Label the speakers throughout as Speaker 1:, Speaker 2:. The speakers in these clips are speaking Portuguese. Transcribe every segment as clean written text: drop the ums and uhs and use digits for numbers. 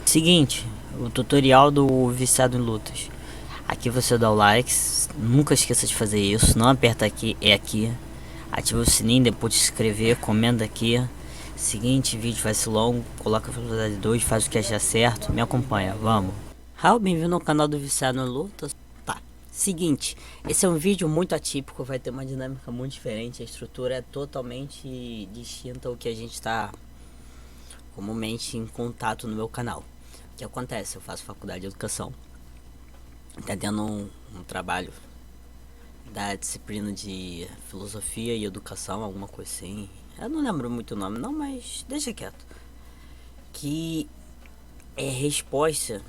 Speaker 1: Seguinte, o tutorial do viciado em lutas. Aqui você dá o like, nunca esqueça de fazer isso, não aperta aqui, é aqui. Ativa o sininho depois de se inscrever, comenta aqui. Seguinte, vídeo vai ser longo, coloca a velocidade 2, faz o que achar certo, me acompanha, vamos. Bem-vindo ao canal do viciado em lutas. Tá, seguinte, esse é um vídeo muito atípico, vai ter uma dinâmica muito diferente, a estrutura é totalmente distinta ao que a gente está comumente em contato no meu canal. O que acontece? Eu faço faculdade de educação, tá tendo um trabalho da disciplina de filosofia e educação, alguma coisa assim. Eu não lembro muito o nome não, mas deixa quieto. Que é resposta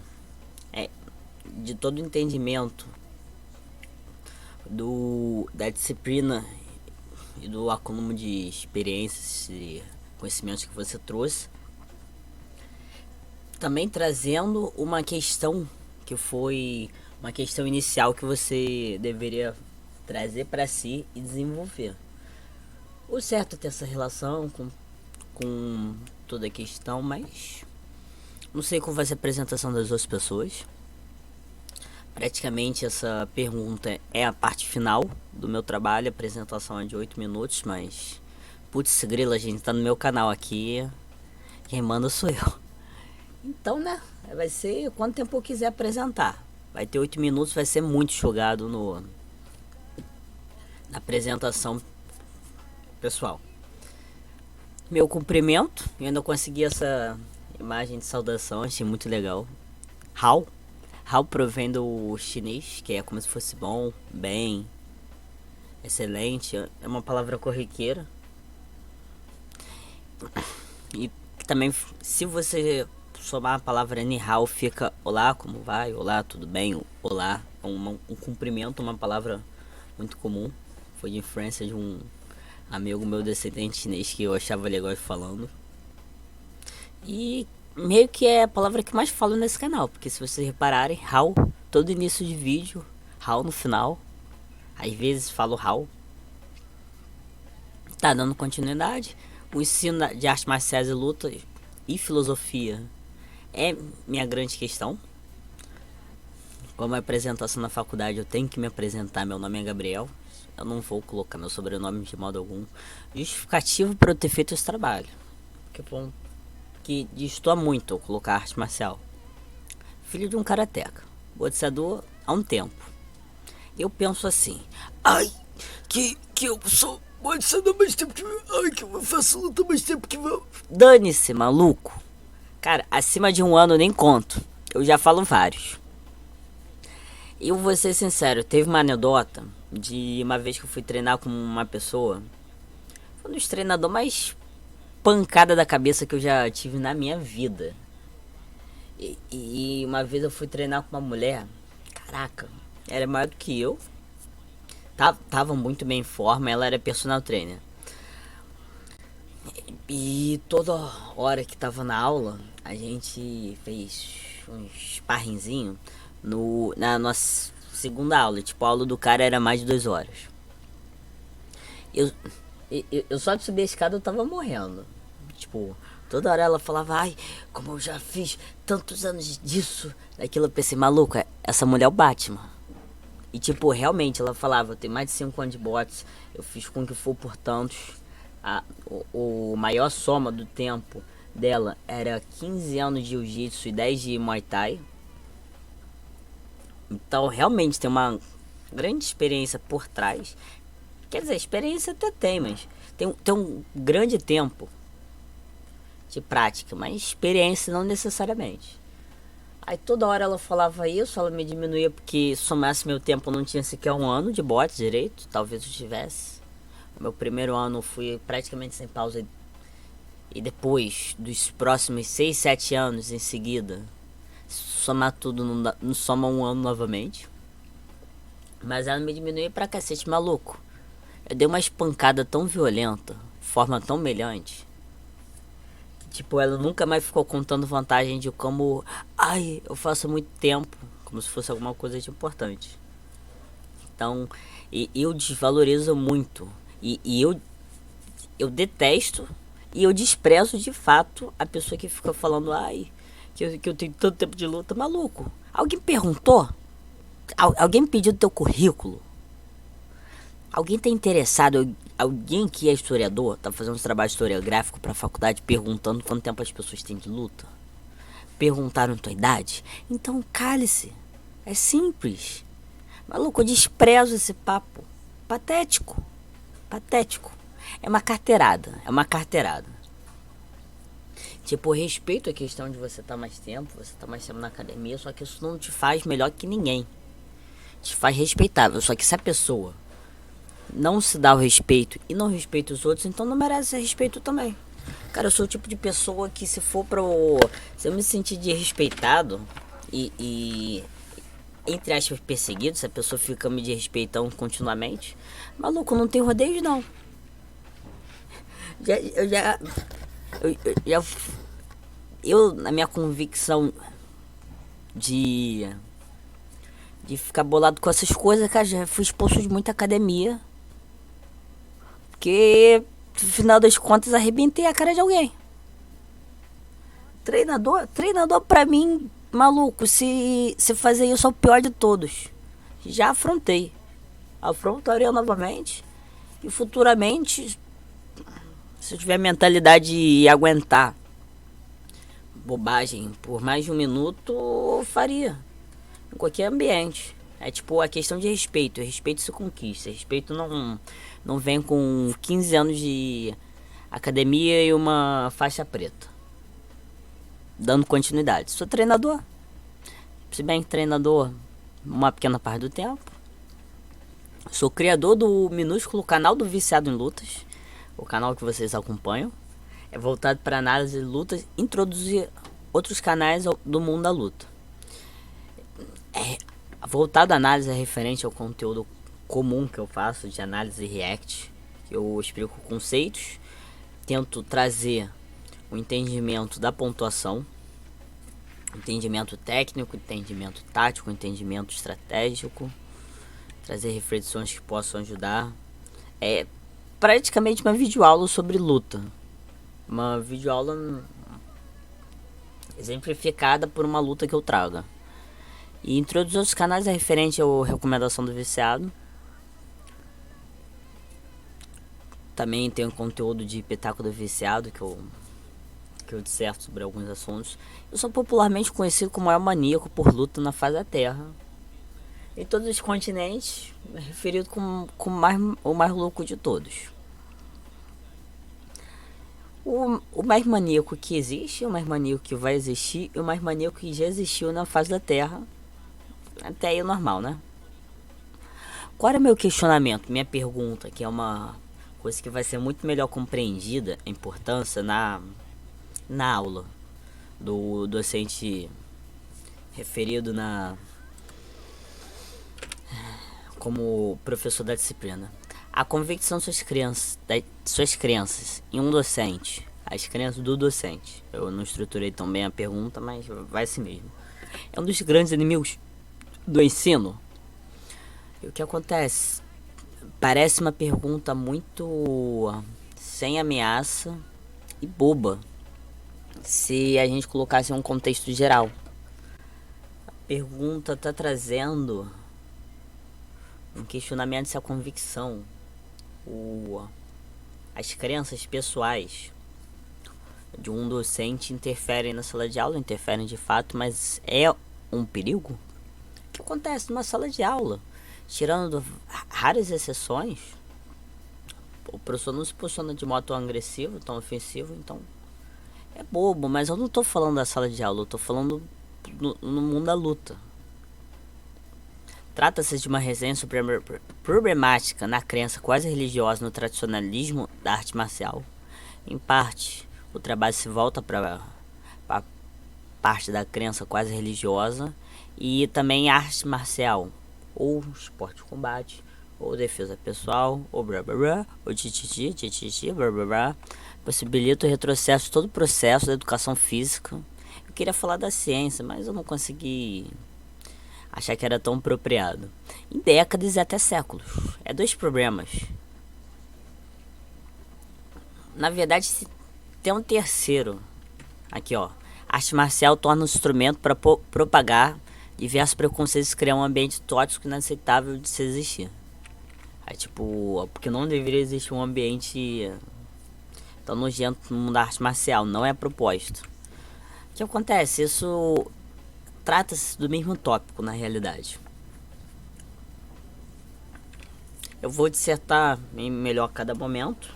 Speaker 1: de todo o entendimento da disciplina e do acúmulo de experiências e conhecimentos que você trouxe. Também trazendo uma questão que foi uma questão inicial que você deveria trazer para si e desenvolver. O certo é ter essa relação com toda a questão, mas não sei como vai ser a apresentação das outras pessoas. Praticamente essa pergunta é a parte final do meu trabalho, a apresentação é de 8 minutos, mas putz grila, gente, tá no meu canal aqui, quem manda sou eu. Então, né, vai ser quanto tempo eu quiser apresentar. Vai ter 8 minutos, vai ser muito jogado na apresentação pessoal. Meu cumprimento, eu ainda consegui essa imagem de saudação, achei muito legal. Hao provém do chinês, que é como se fosse bom, bem, excelente, é uma palavra corriqueira. E também, se você somar a palavra ni hao, fica olá, como vai, olá, tudo bem, olá, é um cumprimento, uma palavra muito comum, foi de influência de um amigo meu descendente chinês que eu achava legal ele falando. E meio que é a palavra que mais falo nesse canal, porque se vocês repararem, hao, todo início de vídeo, hao no final, às vezes falo hao. Tá dando continuidade, o ensino de artes marciais e luta e filosofia é minha grande questão. Como apresentação na faculdade eu tenho que me apresentar, meu nome é Gabriel, eu não vou colocar meu sobrenome de modo algum. Justificativo para eu ter feito esse trabalho, que destoa muito eu colocar arte marcial. Filho de um karateca, boxeador há um tempo. Eu penso assim, ai, que eu sou boxeador mais tempo que ai, que eu faço luta mais tempo que dane-se, maluco. Cara, acima de um ano nem conto. Eu já falo vários. Eu vou ser sincero, teve uma anedota de uma vez que eu fui treinar com uma pessoa. Foi um dos treinadores mais pancada da cabeça que eu já tive na minha vida. E uma vez eu fui treinar com uma mulher. Caraca, era maior do que eu. Tava muito bem em forma, ela era personal trainer. E toda hora que tava na aula, a gente fez um sparringzinho na nossa segunda aula. Tipo, a aula do cara era mais de 2 horas. Eu só de subir a escada eu tava morrendo. Tipo, toda hora ela falava, ai, como eu já fiz tantos anos disso. Daquilo eu pensei, maluco, essa mulher é o Batman. E tipo, realmente ela falava, eu tenho mais de 5 anos de boxe, eu fiz Kung Fu por tantos. O maior soma do tempo dela era 15 anos de jiu-jitsu e 10 de muay thai. Então realmente tem uma grande experiência por trás. Quer dizer, experiência até tem, mas tem um grande tempo de prática, mas experiência não necessariamente. Aí toda hora ela falava isso, ela me diminuía porque somasse meu tempo, eu não tinha sequer um ano de bote direito, talvez eu tivesse. Meu primeiro ano fui praticamente sem pausa. E depois dos próximos 6, 7 anos em seguida, somar tudo não soma um ano novamente. Mas ela me diminuiu pra cacete, maluco. Eu dei uma espancada tão violenta, forma tão humilhante, que tipo, ela nunca mais ficou contando vantagem de como, ai, eu faço há muito tempo, como se fosse alguma coisa de importante. Então, eu desvalorizo muito. E eu detesto e eu desprezo de fato a pessoa que fica falando, ai, que eu tenho tanto tempo de luta. Maluco, alguém perguntou? Alguém me pediu do teu currículo? Alguém tá interessado? Alguém que é historiador, tá fazendo um trabalho historiográfico pra faculdade perguntando quanto tempo as pessoas têm de luta? Perguntaram tua idade? Então cale-se. É simples. Maluco, eu desprezo esse papo. Patético. Patético. É uma carteirada. É uma carteirada. Tipo, eu respeito a questão de você estar mais tempo, você estar mais tempo na academia, só que isso não te faz melhor que ninguém. Te faz respeitável. Só que se a pessoa não se dá o respeito e não respeita os outros, então não merece ser respeito também. Cara, eu sou o tipo de pessoa que se eu me sentir desrespeitado e entre aspas perseguido, se a pessoa fica me desrespeitando continuamente, maluco, não tem rodeio não. Eu já na minha convicção de ficar bolado com essas coisas, cara, já fui expulso de muita academia. Porque, no final das contas, arrebentei a cara de alguém. Treinador pra mim, maluco, se fazer isso é o pior de todos. Já afrontei. Afrontaria novamente. E futuramente, se eu tiver mentalidade de aguentar bobagem por mais de um minuto, eu faria. Em qualquer ambiente. É tipo a questão de respeito. Respeito se conquista. Respeito não vem com 15 anos de academia e uma faixa preta. Dando continuidade. Sou treinador. Se bem que treinador uma pequena parte do tempo. Sou criador do minúsculo canal do Viciado em Lutas. O canal que vocês acompanham. É voltado para análise de lutas. Introduzir outros canais do mundo da luta. Voltado à análise referente ao conteúdo comum que eu faço de análise react. Eu explico conceitos. Tento trazer o entendimento da pontuação, entendimento técnico, entendimento tático, entendimento estratégico, trazer reflexões que possam ajudar. É praticamente uma videoaula sobre luta, uma videoaula exemplificada por uma luta que eu trago. E introduzir os canais é referente à recomendação do viciado. Também tem um conteúdo de Pitaco do Viciado que eu disserto sobre alguns assuntos. Eu sou popularmente conhecido como o maior maníaco por luta na face da Terra. Em todos os continentes, referido como o mais louco de todos. O mais maníaco que existe, o mais maníaco que vai existir e o mais maníaco que já existiu na face da Terra. Até aí é normal, né? Qual era o meu questionamento? Minha pergunta, que é uma coisa que vai ser muito melhor compreendida, a importância na aula do docente referido como professor da disciplina. A convicção das suas crenças em um docente, as crenças do docente. Eu não estruturei tão bem a pergunta, mas vai assim mesmo. É um dos grandes inimigos do ensino. E o que acontece? Parece uma pergunta muito sem ameaça e boba, se a gente colocasse em um contexto geral. A pergunta está trazendo um questionamento se a convicção, as crenças pessoais de um docente interferem na sala de aula, interferem de fato, mas é um perigo? O que acontece numa sala de aula? Tirando raras exceções, o professor não se posiciona de modo tão agressivo, tão ofensivo, então é bobo, mas eu não tô falando da sala de aula, eu tô falando no mundo da luta. Trata-se de uma resenha sobre a problemática na crença quase religiosa no tradicionalismo da arte marcial. Em parte, o trabalho se volta para a parte da crença quase religiosa e também arte marcial, ou esporte de combate, ou defesa pessoal, ou blá blá blá, ou tititi, blá blá blá. Possibilita o retrocesso de todo o processo da educação física. Eu queria falar da ciência, mas eu não consegui achar que era tão apropriado. Em décadas e até séculos. É dois problemas. Na verdade, tem um terceiro. Aqui, ó. arte marcial torna um instrumento para propagar diversos preconceitos e criar um ambiente tóxico e inaceitável de se existir. Aí, tipo, porque não deveria existir um ambiente tão nojento no mundo da arte marcial, não é proposto. O que acontece? Isso trata-se do mesmo tópico na realidade. Eu vou dissertar melhor a cada momento.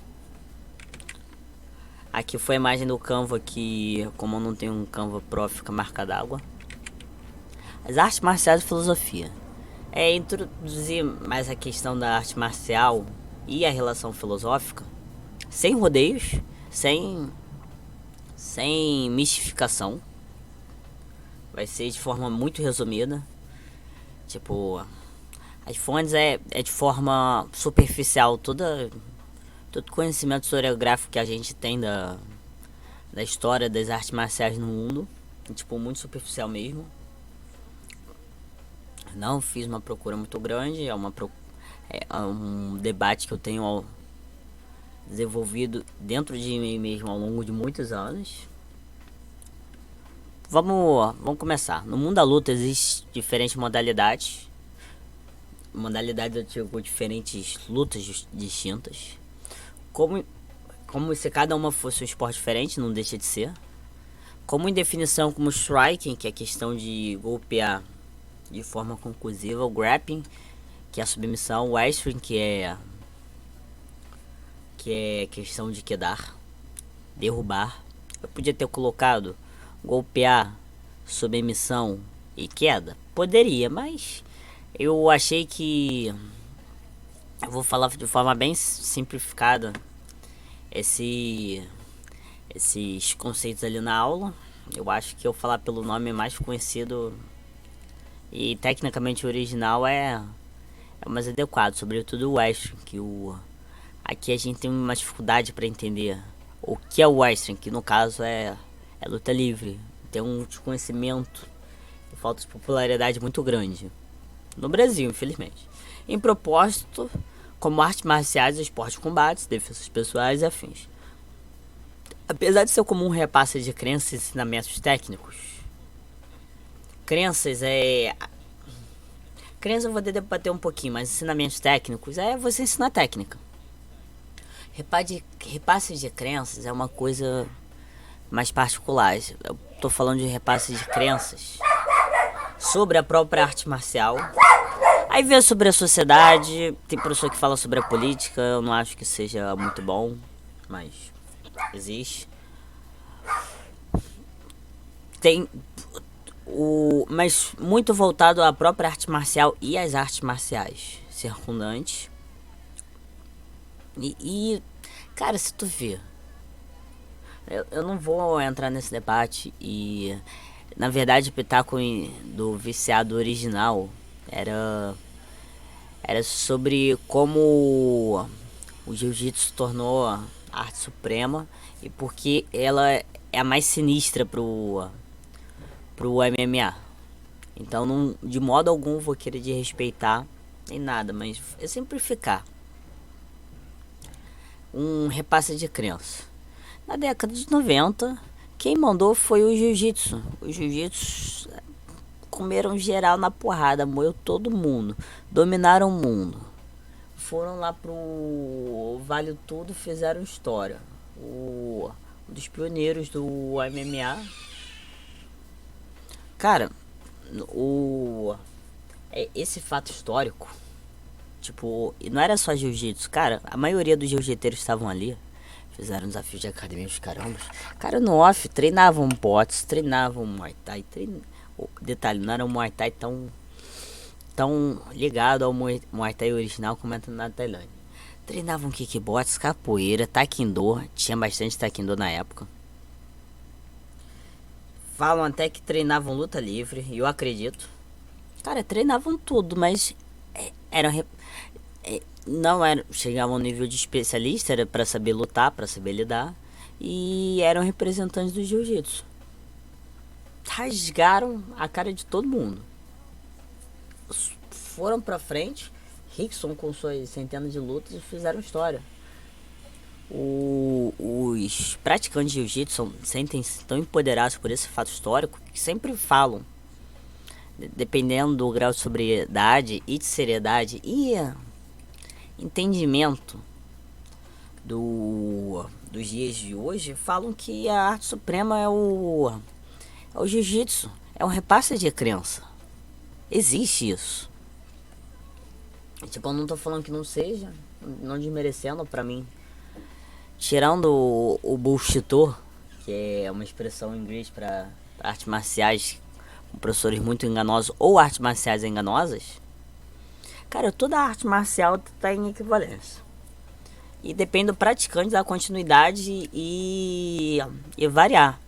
Speaker 1: Aqui foi a imagem do Canva que, como eu não tenho um Canva Pro, fica marca d'água. As artes marciais e filosofia. É introduzir mais a questão da arte marcial e a relação filosófica, sem rodeios, sem mistificação. Vai ser de forma muito resumida. Tipo, as fontes é de forma superficial. Todo conhecimento historiográfico que a gente tem da história das artes marciais no mundo, tipo, muito superficial mesmo. Não fiz uma procura muito grande, é um debate que eu tenho desenvolvido dentro de mim mesmo ao longo de muitos anos. Vamos começar. No mundo da luta existem diferentes modalidades. Eu digo diferentes lutas distintas. Como se cada uma fosse um esporte diferente, não deixa de ser. Como em definição, como striking, que é a questão de golpear de forma conclusiva, o grappling, que é a submissão, o wrestling, que é questão de quedar, derrubar. Eu podia ter colocado golpear, submissão e queda? Poderia, mas eu achei que eu vou falar de forma bem simplificada esses conceitos ali na aula. Eu acho que eu falar pelo nome mais conhecido e tecnicamente original é o mais adequado, sobretudo o wrestling, que aqui a gente tem uma dificuldade para entender o que é o wrestling, que no caso é luta livre. Tem um desconhecimento e falta de popularidade muito grande no Brasil, infelizmente. Em propósito, como artes marciais, esporte de combate, defesas pessoais e afins. Apesar de ser comum um repasse de crenças e ensinamentos técnicos, crenças eu vou debater um pouquinho, mas ensinamentos técnicos é você ensinar técnica. Repasse de crenças é uma coisa mais particular. Eu tô falando de repasse de crenças sobre a própria arte marcial. Aí vê sobre a sociedade, tem professor que fala sobre a política, eu não acho que seja muito bom, mas existe. Mas muito voltado à própria arte marcial e às artes marciais circundantes. E cara, se tu vê, eu não vou entrar nesse debate e na verdade o pitaco do viciado original era sobre como o jiu-jitsu se tornou a arte suprema e porque ela é a mais sinistra pro MMA. Então, não, de modo algum vou querer de respeitar nem nada, mas é simplificar. Um repasse de crença. Na década de 90, quem mandou foi o jiu-jitsu. Os jiu-jitsu comeram geral na porrada, moeu todo mundo, dominaram o mundo. Foram lá pro Vale Tudo, fizeram história. Um dos pioneiros do MMA. Cara, esse fato histórico, tipo, e não era só jiu-jitsu, cara, a maioria dos jiu-jiteiros estavam ali, fizeram desafios de academia dos carambas. Cara, no off, treinavam bots, treinavam Muay Thai, detalhe, não era um Muay Thai tão ligado ao Muay Thai original como é na Tailândia. Treinavam kickbox, capoeira, taekwondo, tinha bastante taekwondo na época. Falam até que treinavam luta livre, e eu acredito. Cara, treinavam tudo, mas não chegavam ao nível de especialista, era pra saber lutar, pra saber lidar, e eram representantes do jiu-jitsu. Rasgaram a cara de todo mundo. Foram pra frente, Rickson com suas centenas de lutas e fizeram história. Os praticantes de jiu-jitsu sentem-se tão empoderados por esse fato histórico que sempre falam, dependendo do grau de sobriedade e de seriedade e entendimento dos dias de hoje, falam que a arte suprema é o jiu-jitsu, é um repasse de crença. Existe isso. Tipo, eu não tô falando que não seja, não desmerecendo pra mim. Tirando o bullshitor, que é uma expressão em inglês para artes marciais com professores muito enganosos ou artes marciais enganosas, cara, toda arte marcial tá em equivalência. E depende do praticante da continuidade e variar.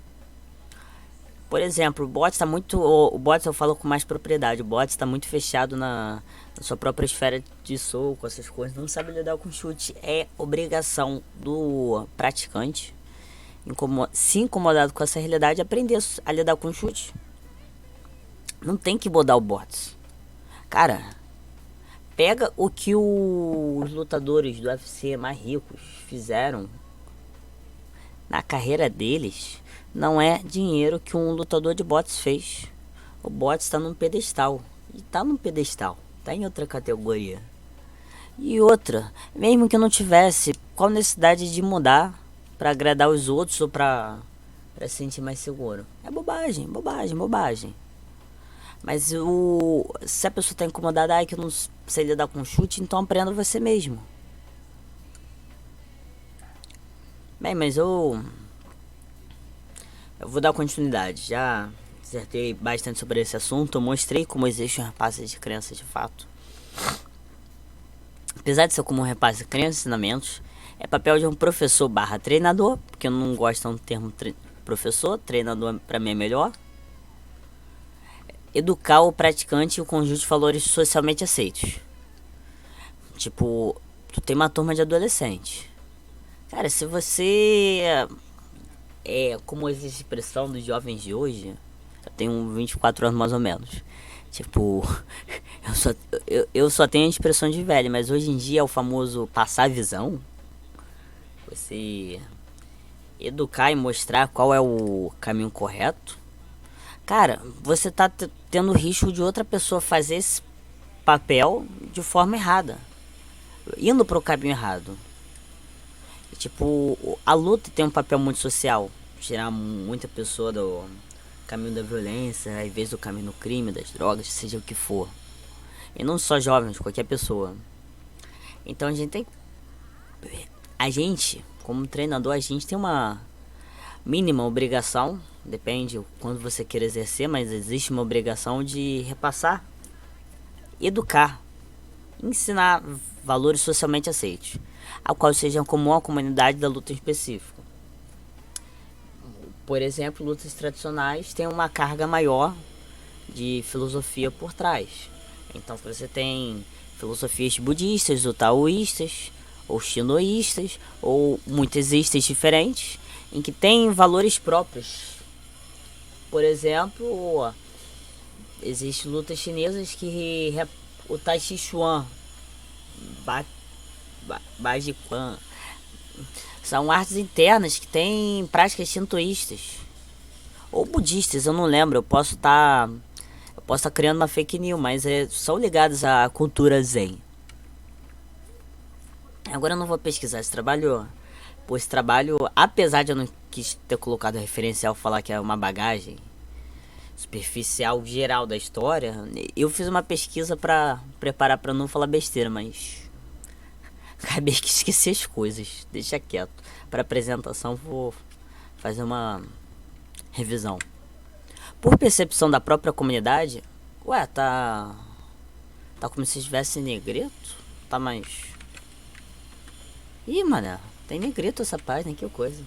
Speaker 1: Por exemplo, o boxe tá muito. O boxe eu falo com mais propriedade. O boxe tá muito fechado na sua própria esfera de soco, essas coisas. Não sabe lidar com chute. É obrigação do praticante, se incomodado com essa realidade, aprender a lidar com chute. Não tem que mudar o boxe. Cara, pega o que os lutadores do UFC mais ricos fizeram na carreira deles. Não é dinheiro que um lutador de boxe fez. O boxe está num pedestal. E tá num pedestal. Tá em outra categoria. E outra, mesmo que não tivesse, qual necessidade de mudar para agradar os outros ou para se sentir mais seguro? É bobagem, bobagem, bobagem. Mas se a pessoa tá incomodada, que eu não sei lidar com chute, então aprenda você mesmo. Bem, mas eu vou dar continuidade. Já dissertei bastante sobre esse assunto. Eu mostrei como existe um repasse de crenças de fato. Apesar de ser como um repasse de crenças e ensinamentos, é papel de um professor barra treinador, porque eu não gosto do termo professor, treinador pra mim é melhor. Educar o praticante e o conjunto de valores socialmente aceitos. Tipo, tu tem uma turma de adolescente. Cara, se você como existe a expressão dos jovens de hoje, eu tenho 24 anos mais ou menos. Tipo, eu só tenho a expressão de velho, mas hoje em dia é o famoso passar a visão. Você educar e mostrar qual é o caminho correto. Cara, você tá tendo risco de outra pessoa fazer esse papel de forma errada, indo pro caminho errado. Tipo, a luta tem um papel muito social, tirar muita pessoa do caminho da violência, ao invés do caminho do crime, das drogas, seja o que for. E não só jovens, qualquer pessoa. Então a gente, como treinador, a gente tem uma mínima obrigação, depende quando você quer exercer, mas existe uma obrigação de repassar, educar, ensinar valores socialmente aceitos, ao qual sejam comum à comunidade da luta em específico. Por exemplo, lutas tradicionais têm uma carga maior de filosofia por trás. Então você tem filosofias budistas, ou taoístas, ou xinoístas, ou muitas istas diferentes, em que tem valores próprios. Por exemplo, existem lutas chinesas que o Tai Chi Chuan, Bajiquan, são artes internas que têm práticas shintoístas ou budistas, eu não lembro. Eu posso estar criando uma fake news, mas são ligados à cultura zen. Agora eu não vou pesquisar esse trabalho, pois esse trabalho, apesar de eu não quis ter colocado referencial, falar que é uma bagagem superficial geral da história, eu fiz uma pesquisa para preparar para não falar besteira, mas acabei que esqueci as coisas, deixa quieto. Para apresentação vou fazer uma revisão. Por percepção da própria comunidade, tá como se estivesse em negrito? Tá mais... Ih, mano, tem negrito essa página, que coisa.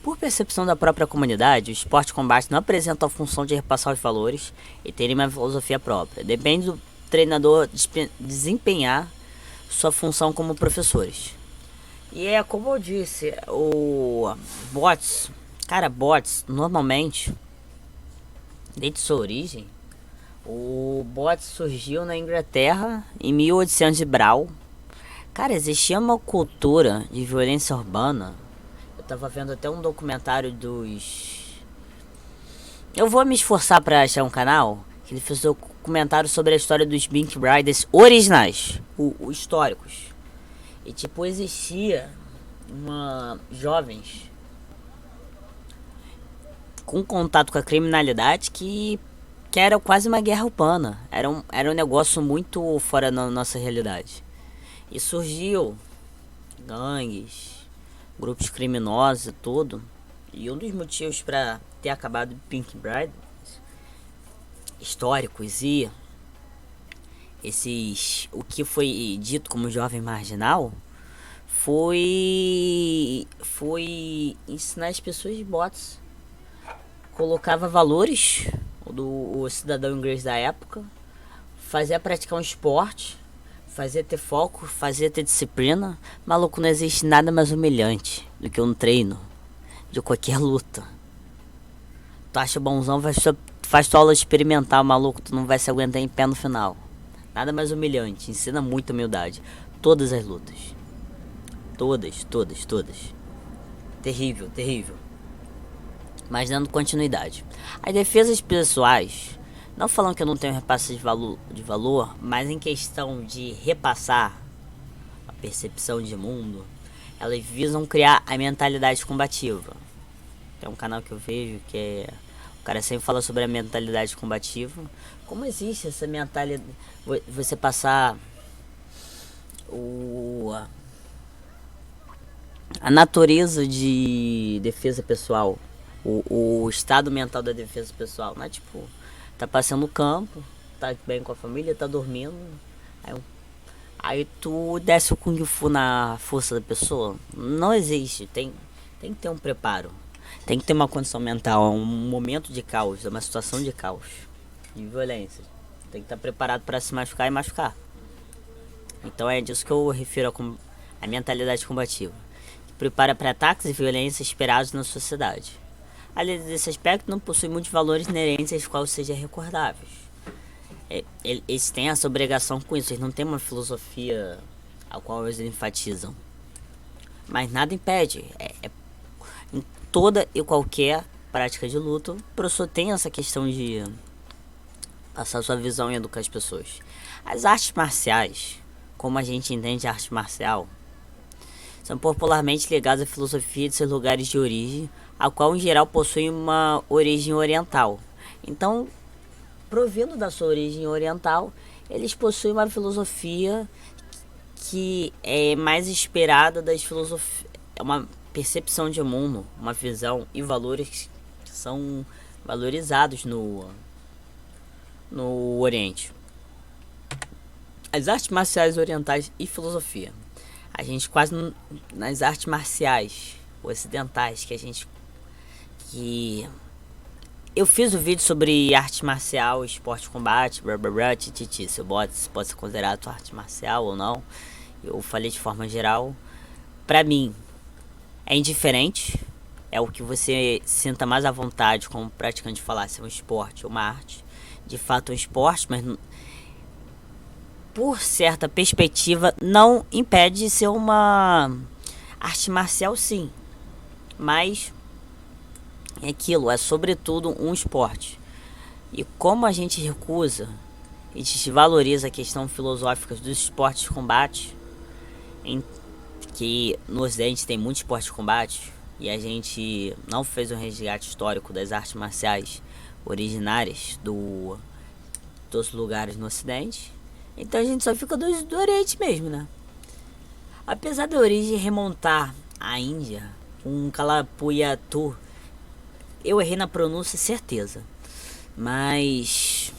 Speaker 1: Por percepção da própria comunidade, o esporte de combate não apresenta a função de repassar os valores e ter uma filosofia própria. Depende do treinador desempenhar sua função como professores. E é como eu disse, o bots, normalmente, desde sua origem, o bots surgiu na Inglaterra em 1800 e brau. Cara, existia uma cultura de violência urbana. Eu tava vendo até um documentário dos. Eu vou me esforçar pra achar um canal que ele fez um documentário sobre a história dos Pink Riders originais, os históricos. E tipo, existia jovens com contato com a criminalidade que era quase uma guerra urbana. Era um negócio muito fora da nossa realidade. E surgiu gangues, grupos criminosos e tudo. E um dos motivos para ter acabado o Pink Bride históricos e o que foi dito como jovem marginal foi ensinar as pessoas de bots. Colocava valores do cidadão inglês da época, fazia praticar um esporte, fazia ter foco, fazia ter disciplina. Maluco, não existe nada mais humilhante do que um treino de qualquer luta. Tu acha bonzão, faz tua aula experimental, maluco, tu não vai se aguentar em pé no final. Nada mais humilhante, ensina muita humildade. Todas as lutas. Todas. Terrível, terrível. Mas dando continuidade. As defesas pessoais, não falando que eu não tenho repasse de valor, mas em questão de repassar a percepção de mundo, elas visam criar a mentalidade combativa. Tem um canal que eu vejo que é... O cara sempre fala sobre a mentalidade combativa. Como existe essa mentalidade? Você passar a natureza de defesa pessoal, o estado mental da defesa pessoal, não é tipo, tá passando no campo, tá bem com a família, tá dormindo, aí tu desce o Kung Fu na força da pessoa. Não existe, tem que ter um preparo, tem que ter uma condição mental, um momento de caos, uma situação de caos, de violência. Tem que estar preparado para se machucar e machucar. Então é disso que eu refiro a mentalidade combativa, que prepara para ataques e violência esperados na sociedade. Além desse aspecto, não possui muitos valores inerentes aos quais sejam recordáveis. Eles têm essa obrigação com isso, eles não têm uma filosofia a qual eles enfatizam. Mas nada impede, em toda e qualquer prática de luta, o professor tem essa questão de passar sua visão e educar as pessoas. As artes marciais, como a gente entende a arte marcial, são popularmente ligadas à filosofia de seus lugares de origem, a qual em geral possui uma origem oriental. Então, provindo da sua origem oriental, eles possuem uma filosofia que é mais esperada das filosofias, é uma percepção de mundo, uma visão e valores que são valorizados no Oriente. As artes marciais orientais e filosofia. A gente quase nas artes marciais ocidentais que eu fiz o vídeo sobre arte marcial, esporte de combate, tititi, se pode ser considerado arte marcial ou não. Eu falei de forma geral. Pra mim, é indiferente. É o que você sinta mais à vontade como praticante de falar, se é um esporte ou uma arte. De fato é um esporte, mas por certa perspectiva não impede de ser uma arte marcial, sim. Mas é aquilo, é sobretudo um esporte. E como a gente recusa e desvaloriza a questão filosófica dos esportes de combate, que no Ocidente tem muito esporte de combate, e a gente não fez um resgate histórico das artes marciais originárias dos lugares no Ocidente, então a gente só fica do Oriente mesmo, né? Apesar da origem remontar à Índia, um Kalapuyatu, eu errei na pronúncia, certeza, mas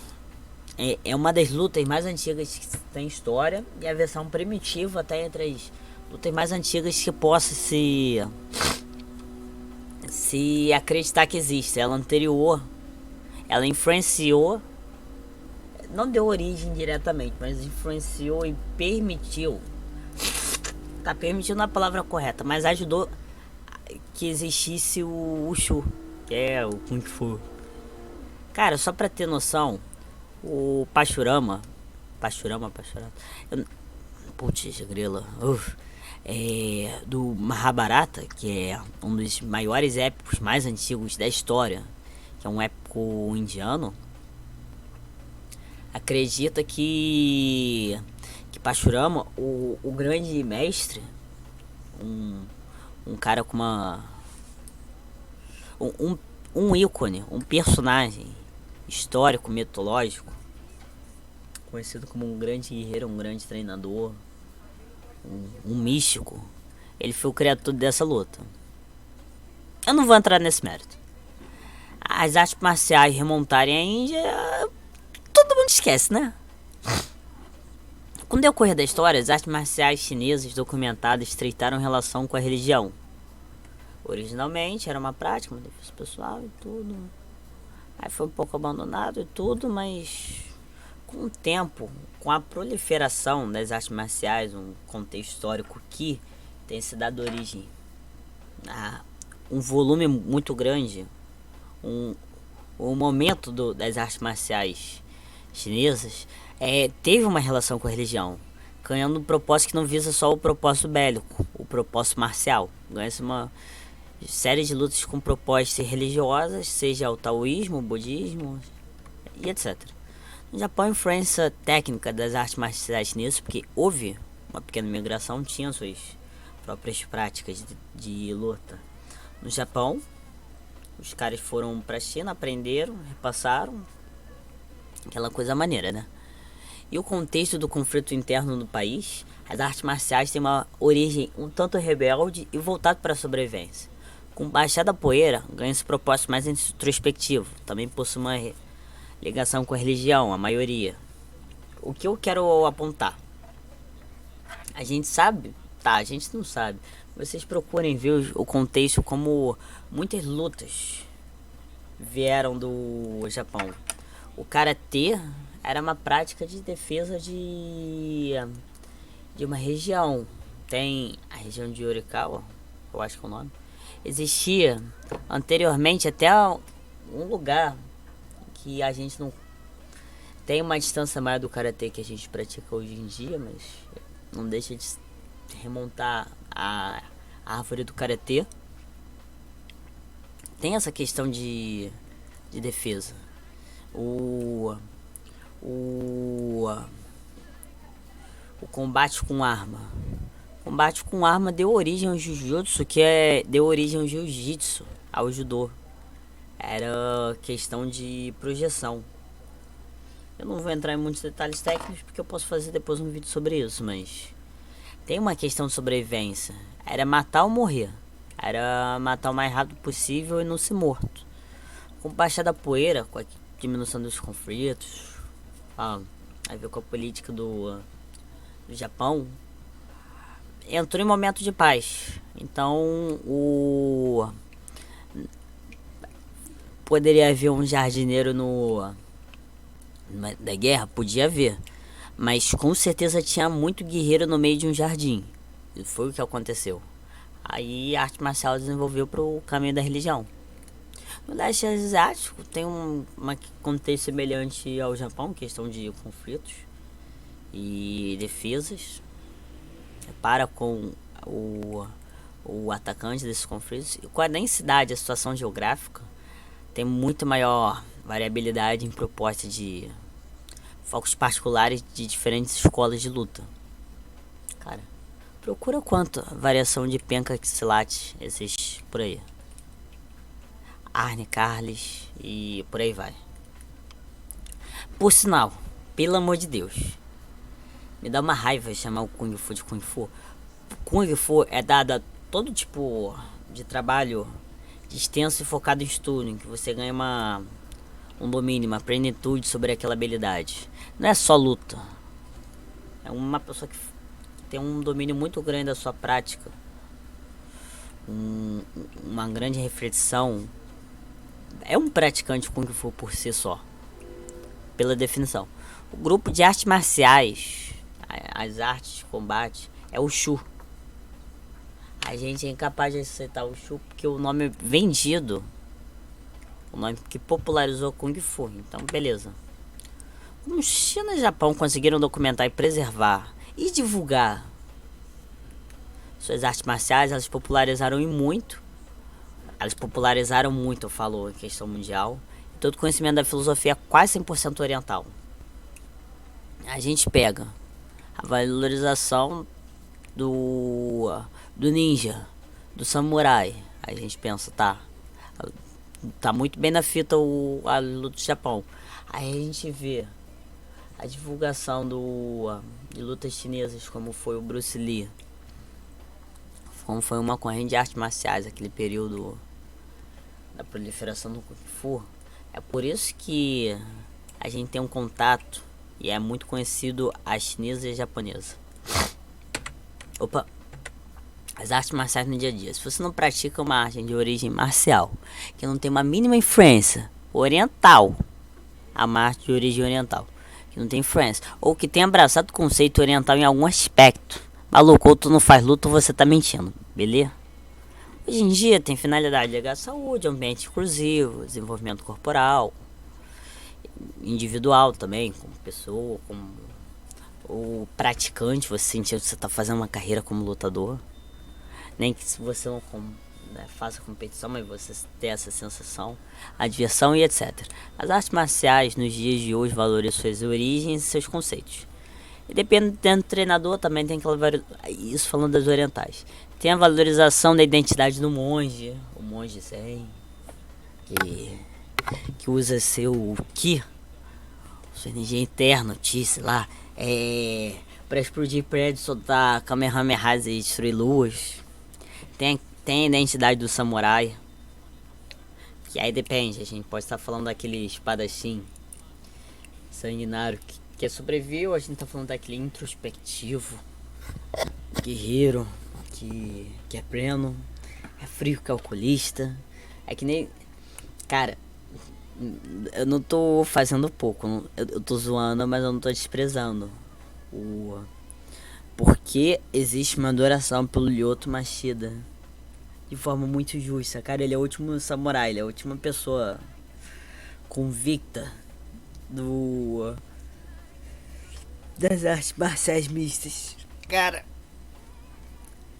Speaker 1: é uma das lutas mais antigas que tem história, e a versão primitiva até entre as lutas mais antigas que possa se acreditar que existe. Ela anterior, ela influenciou, não deu origem diretamente, mas influenciou e permitiu, tá permitindo a palavra correta, mas ajudou que existisse o Wushu, que é o Kung Fu. Cara, só pra ter noção, o Pachurama, Putz, grila. Do Mahabharata, que é um dos maiores épicos mais antigos da história, que é um épico indiano. Acredita que Parshurama, o grande mestre, um cara com um ícone, um personagem histórico, mitológico, conhecido como um grande guerreiro, um grande treinador, um místico. Ele foi o criador dessa luta. Eu não vou entrar nesse mérito. As artes marciais remontarem à Índia, todo mundo esquece, né? Com o decorrer da história, as artes marciais chinesas documentadas estreitaram relação com a religião. Originalmente era uma prática, uma defesa pessoal e tudo. Aí foi um pouco abandonado e tudo, mas com o tempo, com a proliferação das artes marciais, um contexto histórico que tem se dado origem a um volume muito grande, o momento das artes marciais chinesas teve uma relação com a religião, ganhando um propósito que não visa só o propósito bélico, o propósito marcial. Ganha-se uma série de lutas com propósitos religiosas, seja o taoísmo, o budismo e etc. No Japão, a influência técnica das artes marciais chinesas, porque houve uma pequena migração, tinha suas próprias práticas de luta. No Japão, os caras foram pra China, aprenderam, repassaram, aquela coisa maneira, né? E o contexto do conflito interno do país, as artes marciais têm uma origem um tanto rebelde e voltado para a sobrevivência. Com Baixada Poeira, ganha esse propósito mais introspectivo, também possui uma ligação com a religião, a maioria. O que eu quero apontar? A gente sabe? Tá, a gente não sabe. Vocês procurem ver o contexto, como muitas lutas vieram do Japão. O karatê era uma prática de defesa de uma região. Tem a região de Yorikawa, eu acho que é o nome. Existia anteriormente até um lugar que a gente não tem uma distância maior do karatê que a gente pratica hoje em dia, mas não deixa de remontar a árvore do karatê. Tem essa questão de defesa. O combate com arma. O combate com arma deu origem ao Jujutsu, deu origem ao Jiu-Jitsu, ao Judô. Era questão de projeção. Eu não vou entrar em muitos detalhes técnicos porque eu posso fazer depois um vídeo sobre isso, mas tem uma questão de sobrevivência. Era matar ou morrer. Era matar o mais rápido possível e não ser morto. Com Baixada Poeira, com a diminuição dos conflitos, a ver com a política do Japão, entrou em momento de paz. Então poderia haver um jardineiro da guerra, podia haver, mas com certeza tinha muito guerreiro no meio de um jardim. E foi o que aconteceu. Aí a arte marcial desenvolveu para o caminho da religião. No leste asiático tem um contexto semelhante ao Japão, questão de conflitos e defesas para com o atacante desses conflitos. E com a densidade, a situação geográfica, tem muito maior variabilidade em proposta de focos particulares de diferentes escolas de luta. Cara, procura quanto variação de penca Xilat existe por aí. Arne Carles e por aí vai. Por sinal, pelo amor de Deus, me dá uma raiva chamar o Kung Fu de Kung Fu. Kung Fu é dado a todo tipo de trabalho extenso e focado em estudo, em que você ganha um domínio, uma plenitude sobre aquela habilidade. Não é só luta. É uma pessoa que tem um domínio muito grande da sua prática, uma grande reflexão. É um praticante Kung Fu por si só, pela definição. O grupo de artes marciais, as artes de combate, é o Shu. A gente é incapaz de aceitar o Shu porque o nome vendido, o nome que popularizou Kung Fu. Então beleza. Como China e Japão conseguiram documentar e preservar e divulgar suas artes marciais. Elas popularizaram muito. Elas popularizaram muito, eu falo, em questão mundial. Todo conhecimento da filosofia é quase 100% oriental. A gente pega a valorização do ninja, do samurai. A gente pensa, tá muito bem na fita a luta do Japão. Aí a gente vê a divulgação de lutas chinesas, como foi o Bruce Lee, como foi uma corrente de artes marciais, aquele período da proliferação do Kung Fu. É por isso que a gente tem um contato e é muito conhecido a chinesa e a japonesa. As artes marciais no dia a dia. Se você não pratica uma arte de origem marcial, que não tem uma mínima influência oriental, uma arte de origem oriental, que não tem influência, ou que tem abraçado o conceito oriental em algum aspecto, maluco, ou tu não faz luta ou você tá mentindo, beleza? Hoje em dia tem finalidade de legar saúde, ambiente inclusivo, desenvolvimento corporal, individual também, como pessoa, como o praticante, você sentir que você tá fazendo uma carreira como lutador. Nem que se você não faça competição, mas você ter essa sensação, a diversão e etc. As artes marciais nos dias de hoje valorizam suas origens e seus conceitos. E dependendo do treinador também tem aquela isso falando das orientais. Tem a valorização da identidade do monge, o monge zen, que usa seu ki, sua energia interna, sei lá, para explodir prédios, soltar kamehamehas e destruir luas. Tem a identidade do samurai, que aí depende, a gente pode estar falando daquele espadachim sanguinário que sobreviveu, a gente tá falando daquele introspectivo, guerreiro, que é pleno, é frio, calculista. É que nem... Cara, eu não tô fazendo pouco, eu tô zoando, mas eu não tô desprezando. Porque existe uma adoração pelo Lyoto Machida de forma muito justa, cara. Ele é o último samurai, ele é a última pessoa convicta das artes marciais mistas. Cara,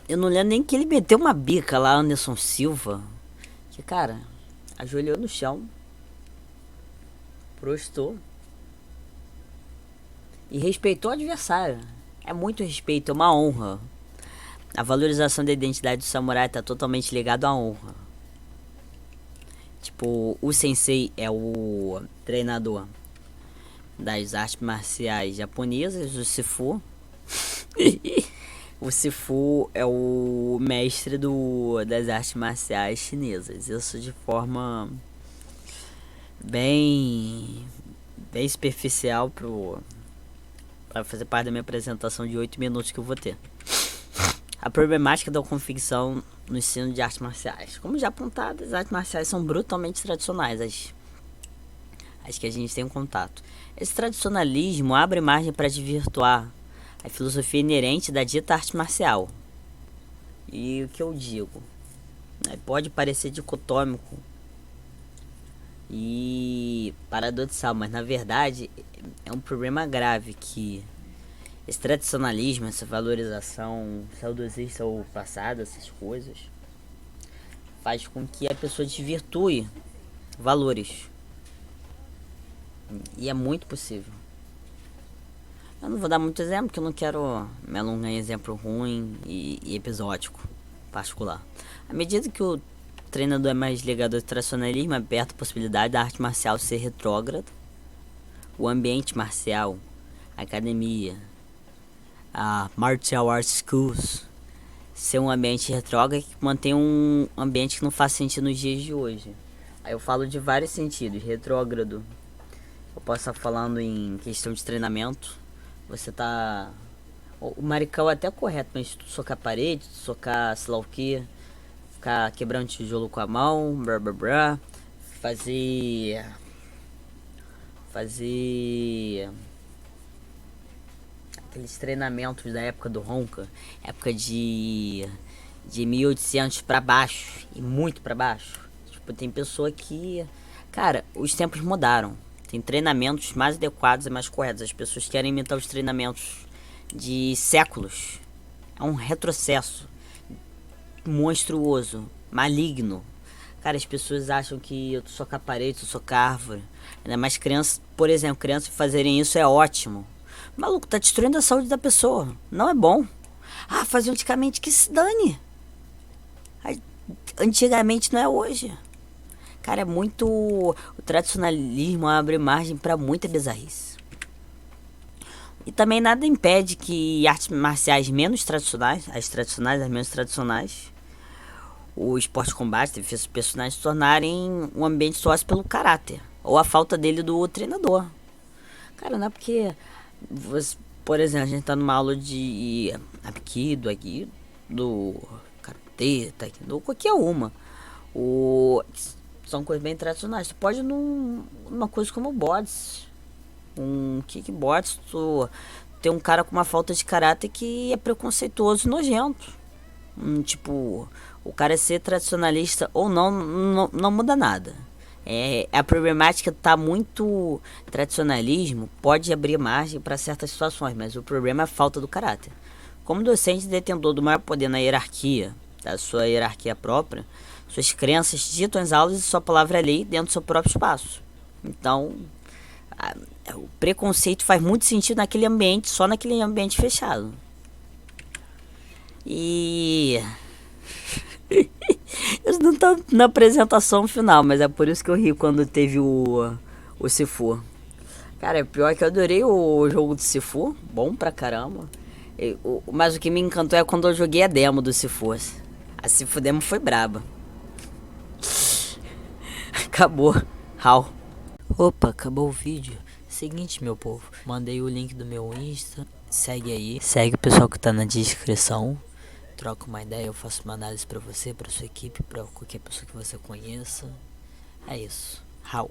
Speaker 1: eu não lembro nem que ele meteu uma bica lá, Anderson Silva, que, cara, ajoelhou no chão, prostou e respeitou o adversário. É muito respeito, é uma honra. A valorização da identidade do samurai tá totalmente ligado à honra. Tipo, o sensei é o treinador das artes marciais japonesas, o Sifu. O Sifu é o mestre das artes marciais chinesas. Isso de forma bem superficial para fazer parte da minha apresentação de 8 minutos que eu vou ter. A problemática da confecção no ensino de artes marciais. Como já apontado, as artes marciais são brutalmente tradicionais, as que a gente tem um contato. Esse tradicionalismo abre margem para desvirtuar a filosofia inerente da dita arte marcial. E o que eu digo? Pode parecer dicotômico e paradoxal, mas na verdade é um problema grave que esse tradicionalismo, essa valorização saudosista ou passada, essas coisas, faz com que a pessoa desvirtue valores. E é muito possível. Eu não vou dar muito exemplo, porque eu não quero me alongar em exemplo ruim e episódico particular. À medida que o treinador é mais ligado ao tradicionalismo, é aberta a possibilidade da arte marcial ser retrógrada. O ambiente marcial, a academia, a Martial Arts Schools, ser um ambiente retrógrado que mantém um ambiente que não faz sentido nos dias de hoje. Aí eu falo de vários sentidos. Retrógrado, eu posso estar falando em questão de treinamento. Você tá... O maricão é até correto, mas tu socar a parede, tu socar sei lá o que, ficar quebrando tijolo com a mão, blá blá blá, fazer aqueles treinamentos da época do Honka, época de 1800 pra baixo, e muito pra baixo. Tipo, tem pessoa que... Cara, os tempos mudaram. Tem treinamentos mais adequados e mais corretos. As pessoas querem imitar os treinamentos de séculos. É um retrocesso monstruoso, maligno. Cara, as pessoas acham que eu sou caparete, eu sou árvore. Ainda mais crianças, por exemplo, crianças fazerem isso é ótimo. Maluco, tá destruindo a saúde da pessoa. Não é bom. Ah, fazia antigamente, que se dane. Antigamente não é hoje. Cara, é muito. O tradicionalismo abre margem pra muita bizarrice. E também nada impede que artes marciais menos tradicionais, as menos tradicionais, o esporte de combate, defesa dos personagens, se tornarem um ambiente sócio pelo caráter. Ou a falta dele do treinador. Cara, não é porque. Você, por exemplo, a gente tá numa aula de Aikido aqui, do Karatê, Taekwondo, qualquer uma. São coisas bem tradicionais. Tu pode ir numa coisa como bots, um kickbox, tu tem um cara com uma falta de caráter que é preconceituoso e nojento. Tipo, o cara ser tradicionalista ou não muda nada. A problemática tá muito. Tradicionalismo pode abrir margem para certas situações, mas o problema é a falta do caráter. Como docente detentor do maior poder na hierarquia, da sua hierarquia própria, suas crenças ditam as aulas e sua palavra é lei dentro do seu próprio espaço. Então, o preconceito faz muito sentido naquele ambiente, só naquele ambiente fechado. E eu não tô na apresentação final, mas é por isso que eu ri quando teve o Sifu. Cara, pior que eu adorei o jogo do Sifu, bom pra caramba. Mas o que me encantou é quando eu joguei a demo do Sifu. A Sifu demo foi braba. Acabou. How? Opa, acabou o vídeo. Seguinte, meu povo, mandei o link do meu Insta. Segue aí. Segue o pessoal que tá na descrição. Troca uma ideia, eu faço uma análise pra você, pra sua equipe, pra qualquer pessoa que você conheça. É isso. How?